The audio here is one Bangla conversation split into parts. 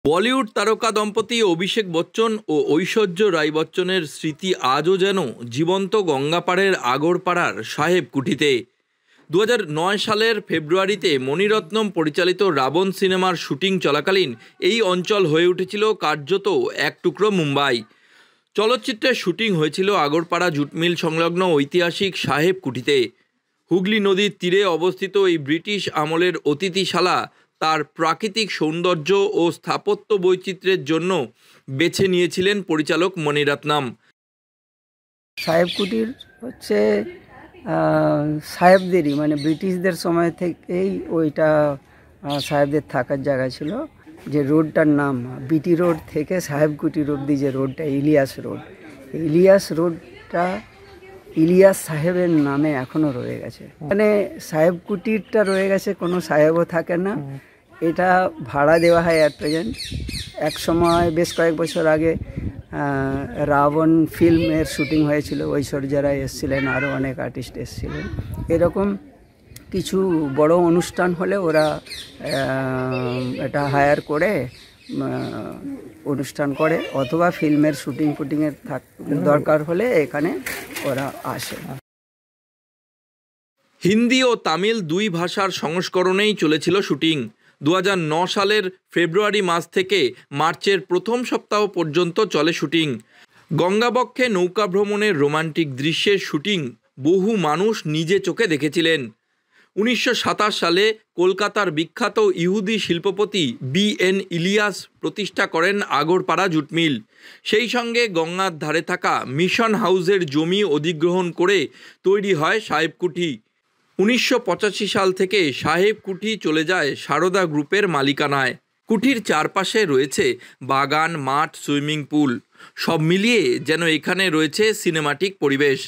বলিউড তারকা দম্পতি অভিষেক বচ্চন ও ঐশ্বর্য রায় বচ্চনের স্মৃতি আজও যেন জীবন্ত গঙ্গাপাড়ের আগরপাড়ার সাহেব কুঠিতে। 2009 সালের ফেব্রুয়ারিতে মণিরত্নম পরিচালিত রাবণ সিনেমার শুটিং চলাকালীন এই অঞ্চল হয়ে উঠেছিল কার্যত এক টুকরো মুম্বাই। চলচ্চিত্রের শুটিং হয়েছিল আগরপাড়া জুট মিল সংলগ্ন ঐতিহাসিক সাহেব কুঠিতে। হুগলি নদীর তীরে অবস্থিত এই ব্রিটিশ আমলের অতিথিশালা তার প্রাকৃতিক সৌন্দর্য ও স্থাপত্য বৈচিত্র্যের জন্য বেছে নিয়েছিলেন পরিচালক মণিরত্নম। সাহেব কুটির হচ্ছে সাহেবদেরই, মানে ব্রিটিশদের সময় থেকেই ওইটা সাহেবদের থাকার জায়গা ছিল। যে রোডটার নাম বিটি রোড থেকে সাহেব কুটির অব্দি যে রোডটা ইলিয়াস রোডটা ইলিয়াস সাহেবের নামে এখনো রয়ে গেছে। মানে সাহেব কুটিরটা রয়ে গেছে, কোনো সাহেবও থাকে না। এটা ভাড়া দেওয়া হয় অ্যাট প্রেজেন্ট। এক সময় বেশ কয়েক বছর আগে রাবণ ফিল্মের শুটিং হয়েছিল, ঐশ্বর্য রায় এসেছিলেন, আরও অনেক আর্টিস্ট এসেছিলেন। এরকম কিছু বড় অনুষ্ঠান হলে ওরা এটা হায়ার করে অনুষ্ঠান করে, অথবা ফিল্মের শুটিংয়ের দরকার হলে এখানে ওরা আসে। হিন্দি ও তামিল দুই ভাষার সংস্করণেই চলেছিল শুটিং। 2009 সালের ফেব্রুয়ারি মাস থেকে মার্চের প্রথম সপ্তাহ পর্যন্ত চলে শুটিং। গঙ্গাবক্ষে নৌকা ভ্রমণের রোমান্টিক দৃশ্যের শুটিং বহু মানুষ নিজে চোখে দেখেছিলেন। 1927 সালে কলকাতার বিখ্যাত ইহুদি শিল্পপতি BN ইলিয়াস প্রতিষ্ঠা করেন আগরপাড়া জুট মিল। সেই সঙ্গে গঙ্গার ধারে থাকা মিশন হাউসের জমি অধিগ্রহণ করে তৈরি হয় সাহেব কুঠি। 1985 সাল থেকে সাহেব কুঠি চলে যায় সারদা গ্রুপের মালিকানায়। কুঠির চারপাশে রয়েছে বাগান, মাঠ, সুইমিং পুল, সব মিলিয়ে যেন এখানে রয়েছে সিনেমাটিক পরিবেশ।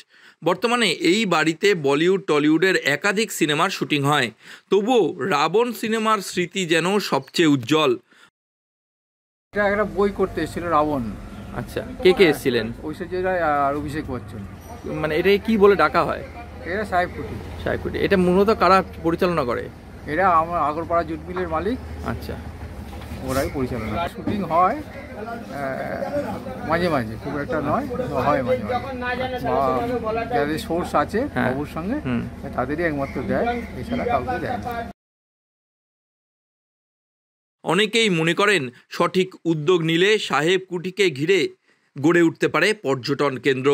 বর্তমানে এই বাড়িতে বলিউড টলিউডের একাধিক সিনেমার শুটিং হয়, তবুও রাবণ সিনেমার স্মৃতি যেন সবচেয়ে উজ্জ্বল। এটা একটা বই করতে এসেছিল রাবণ। আচ্ছা, কে কে এসেছিলেন? ঐশ্বর্য রায় আর অভিষেক বচ্চন। মানে এটা কি বলে ডাকা হয়? এটা সাহেব কুটি। সাহেব কুঠি। এটা মূলত কারা পরিচালনা করে? এরা আমার আগরপাড়া জুট মিলের মালিক। আচ্ছা, ওরাই পরিচালনা। শুটিং হয় মাঝে মাঝে, খুব একটা নয়, হয় মাঝে মাঝে। যাদের সোর্স আছে বাবুর সঙ্গে তাদেরই একমাত্র দেয়, এছাড়া কাউকে দেয় না। অনেকেই মনে করেন সঠিক উদ্যোগ নিলে সাহেব কুঠিকে ঘিরে গড়ে উঠতে পারে পর্যটন কেন্দ্র।